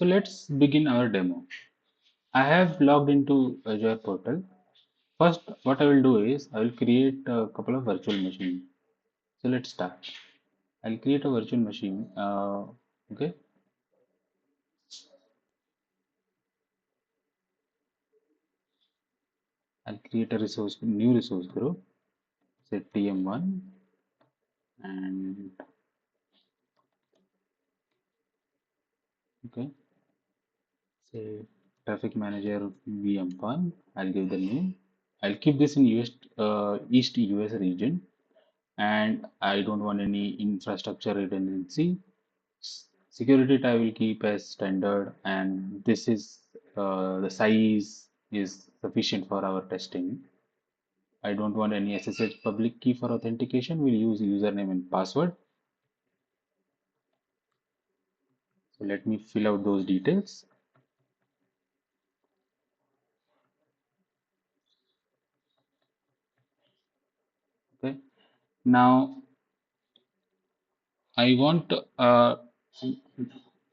So let's begin our demo. I have logged into Azure portal. First, what I will do is I will create a couple of virtual machines. So let's start. I'll create a virtual machine. Okay, I'll create a new resource group. Say TM1 and okay, say traffic manager VM1. I'll give the name. I'll keep this in East US region, and I don't want any infrastructure redundancy. Security type will keep as standard, and this is the size is sufficient for our testing. I don't want any SSH public key for authentication. We'll use username and password. So let me fill out those details. Okay. Now I want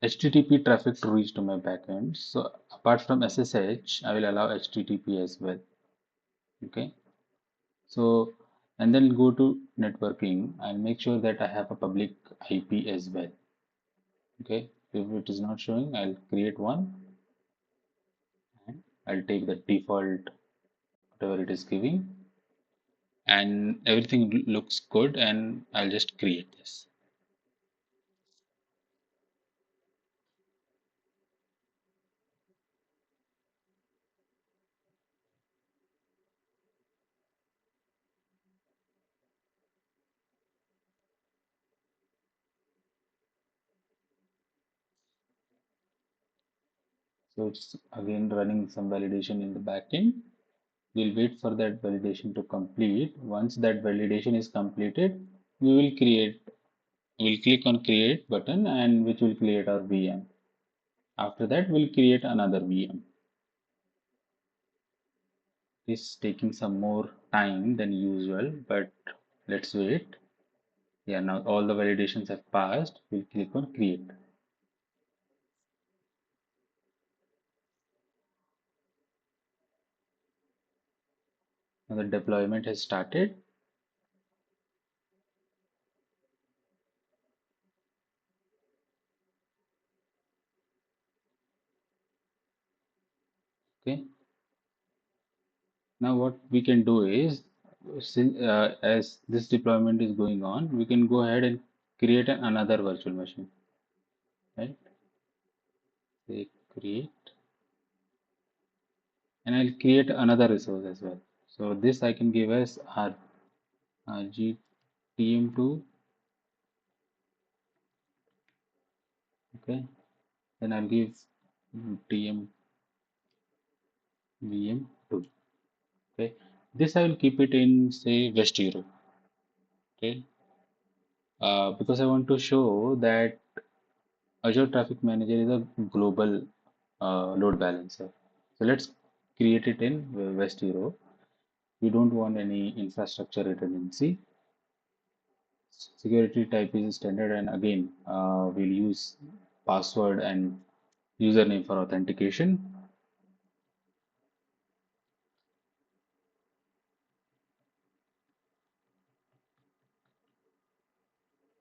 HTTP traffic to reach to my backend. So apart from SSH, I will allow HTTP as well. Okay. So, and then go to networking. I'll make sure that I have a public IP as well. Okay. If it is not showing, I'll create one and I'll take the default, whatever it is giving, and everything looks good, and I'll just create this. So it's again running some validation in the backend. We'll wait for that validation to complete. Once that validation is completed, we will create, we'll click on create button and which will create our VM. After that, we'll create another VM. It's taking some more time than usual, but let's wait. Yeah, now all the validations have passed. We'll click on create. Now the deployment has started. Okay. Now what we can do is, as this deployment is going on, we can go ahead and create another virtual machine. Right? Say create, and I'll create another resource as well. So this I can give as RGTM2. Okay. Then I'll give TM VM2. Okay, this I will keep it in say West Europe. Okay, because I want to show that Azure Traffic Manager is a global load balancer. So let's create it in West Europe. We don't want any infrastructure redundancy. Security type is standard, and again, we'll use password and username for authentication,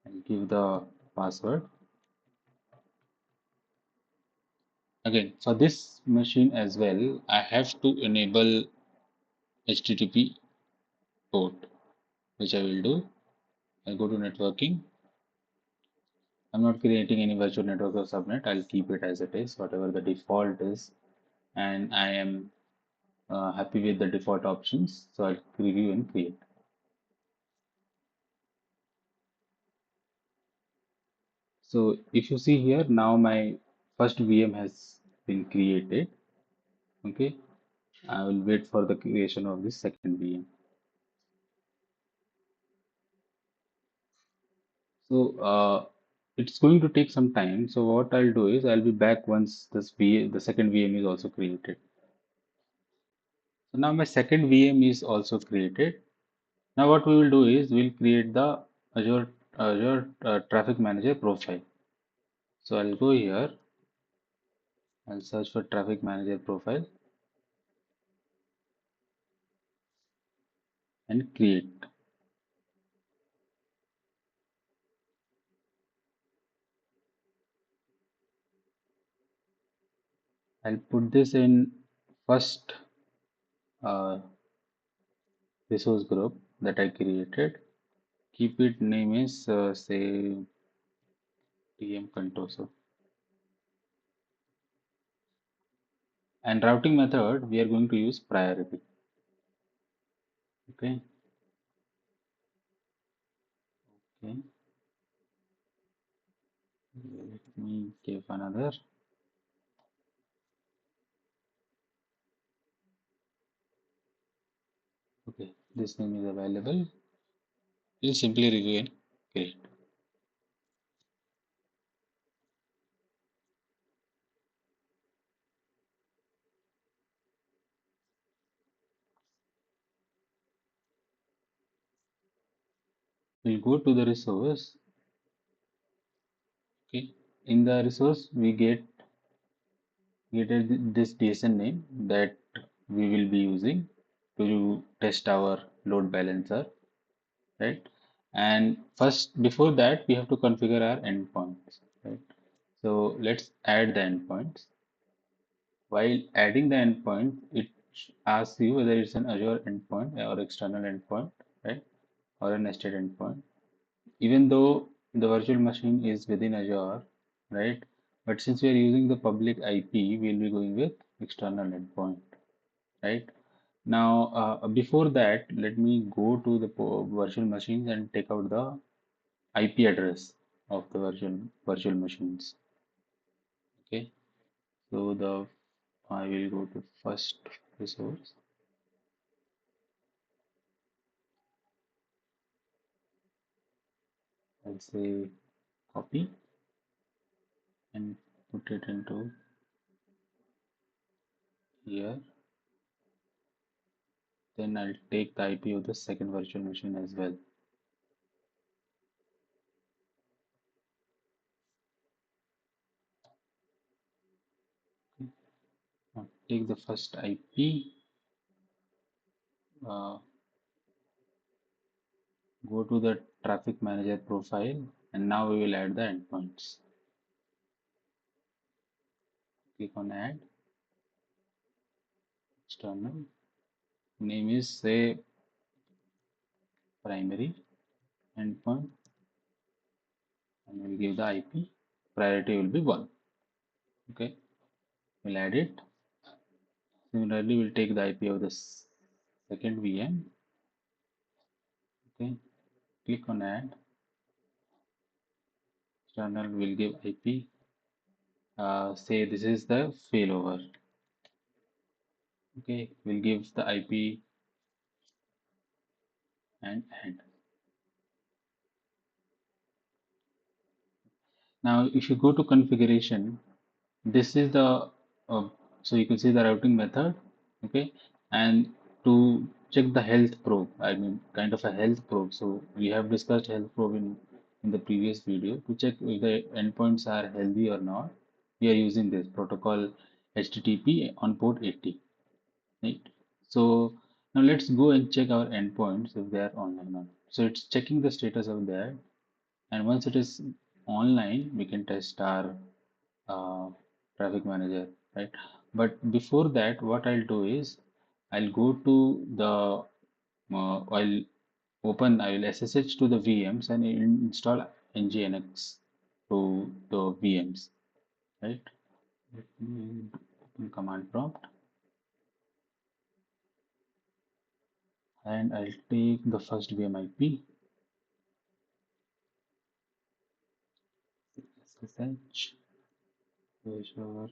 and give the password. Again, for this machine as well, I have to enable HTTP port, which I will do. I'll go to networking. I'm not creating any virtual network or subnet. I'll keep it as it is, whatever the default is. And I am happy with the default options. So I'll review and create. So if you see here, now my first VM has been created. Okay. I will wait for the creation of this second VM. So it's going to take some time. So what I'll do is I'll be back once the second VM is also created. So now my second VM is also created. Now what we will do is we'll create the Azure Traffic Manager profile. So I'll go here I'll search for traffic manager profile and create. I'll put this in first uh, resource group that I created. Keep it name is say TM control. So, and routing method we are going to use priority. Okay. Okay. Let me give another. Okay. This name is available. You simply review and create. We'll go to the resource. Okay. In the resource, we get this JSON name that we will be using to test our load balancer, right? And first, before that, we have to configure our endpoints, right? So let's add the endpoints. While adding the endpoint, it asks you whether it's an Azure endpoint or external endpoint, right? Or a nested endpoint. Even though the virtual machine is within Azure, right? But since we are using the public IP, we'll be going with external endpoint, right? Now, before that, let me go to the virtual machines and take out the IP address of the virtual machines. Okay, so I will go to first resource. I'll say copy and put it into here. Then I'll take the IP of the second virtual machine as well. Now take the first IP, uh, go to the traffic manager profile, and now we will add the endpoints. Click on add external. Name is say primary endpoint, and we'll give the IP. Priority will be 1. Okay, we'll add it. Similarly, we'll take the IP of the second VM. Okay, click on add. External will give IP. Say this is the failover. Okay, we'll give the IP and add. Now, if you go to configuration, this is the so you can see the routing method. Okay, and to check the health probe, I mean kind of a health probe. So we have discussed health probe in the previous video to check if the endpoints are healthy or not. We are using this protocol HTTP on port 80, right? So now let's go and check our endpoints if they are online or not. So it's checking the status of that, and once it is online, we can test our uh, traffic manager, right? But before that, what I'll do is I'll go to the I'll I will SSH to the VMs and install nginx to the VMs, right? Let me open command prompt and I'll take the first VM IP, SSH, Azure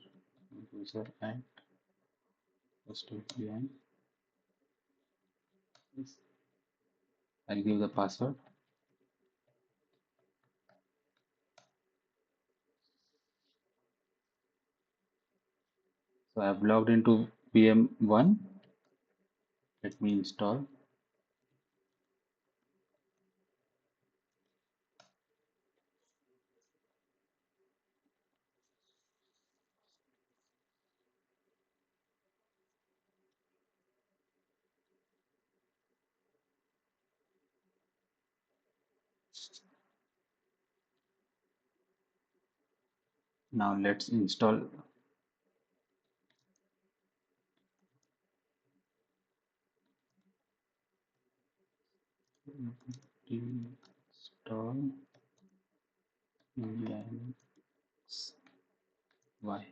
user and host VM. I'll give the password. So I've logged into VM1. Let me install. Now let's install. Install Linux Y.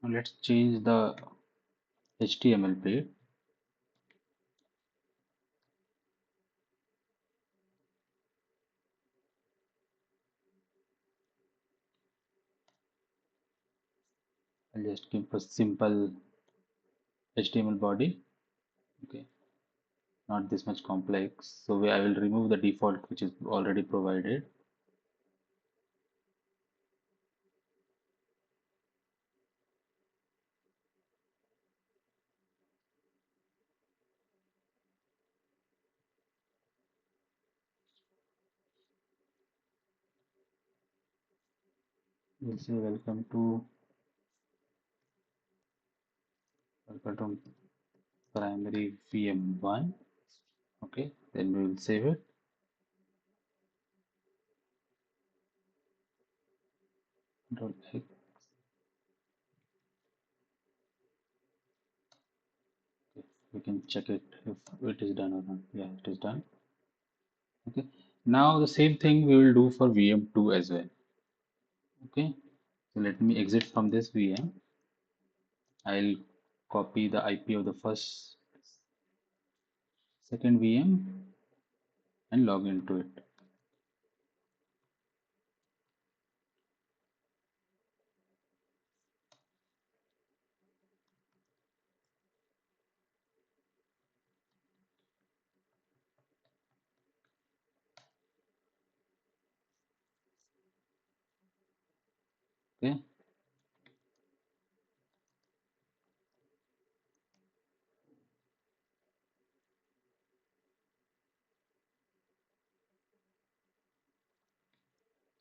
Now let's change the HTML page. I'll just keep a simple HTML body. Okay, not this much complex. So I will remove the default which is already provided. We'll say welcome to primary VM1. Okay, then we will save it. Control X. Okay, we can check it if it is done or not. Yeah, it is done. Okay, now the same thing we will do for VM2 as well. Okay, so let me exit from this VM. I'll copy the IP of the second VM and log into it. Okay,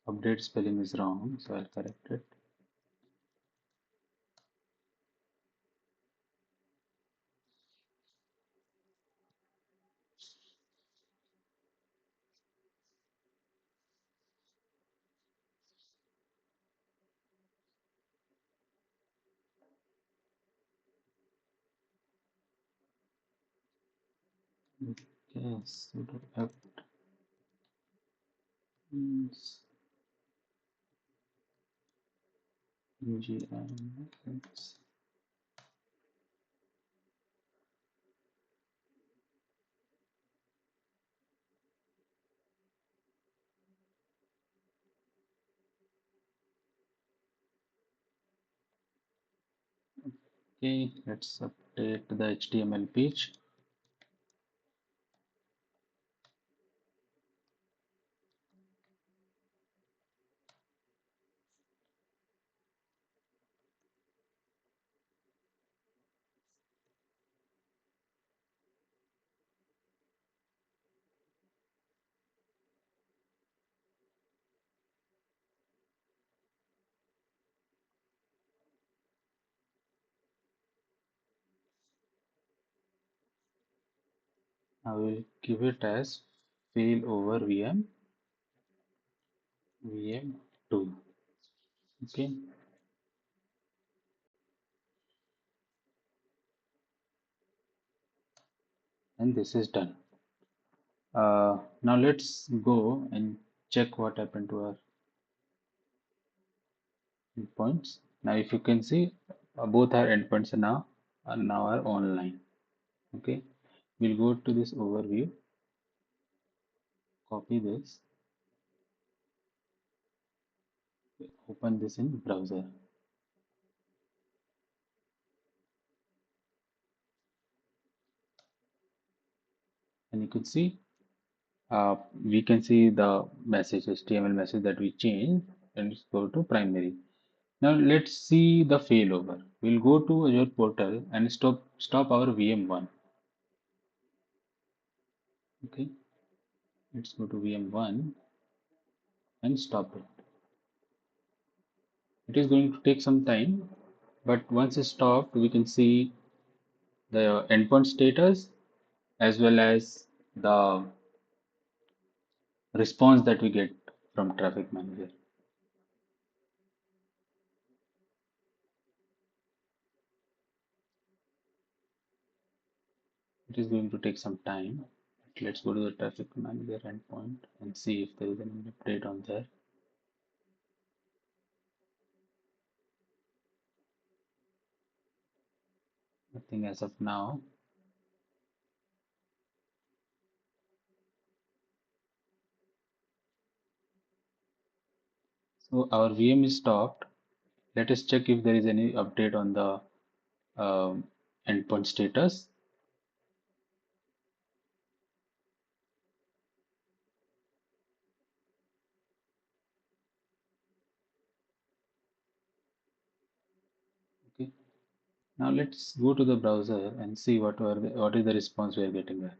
update spelling is wrong, so I'll correct it. Okay, sudo apt means ngix. Okay, let's update the HTML page. I will give it as failover VM2. Okay, and this is done. Now let's go and check what happened to our endpoints. Now, if you can see, both our endpoints are now online. Okay, we'll go to this overview, copy this, open this in browser, and you can see we can see the message HTML message that we changed, and let's go to primary. Now let's see the failover. We'll go to Azure portal and stop our VM1. Okay, let's go to VM1 and stop it. It is going to take some time, But once it's stopped, we can see the endpoint status as well as the response that we get from Traffic Manager. It is going to take some time. Let's go to the Traffic Manager endpoint and see if there is any update on there. Nothing as of now. So our VM is stopped. Let us check if there is any update on the um, endpoint status. Okay. Now let's go to the browser and see what is the response we are getting there.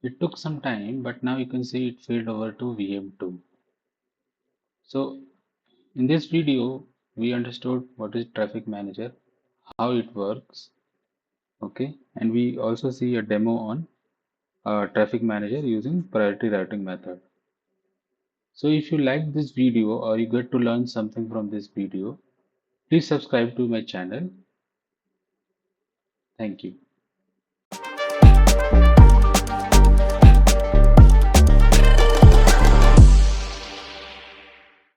It took some time, but now you can see it failed over to VM2. So in this video, we understood what is Traffic Manager, how it works, okay, and we also see a demo on Traffic Manager using priority routing method. So if you like this video or you get to learn something from this video, please subscribe to my channel. Thank you.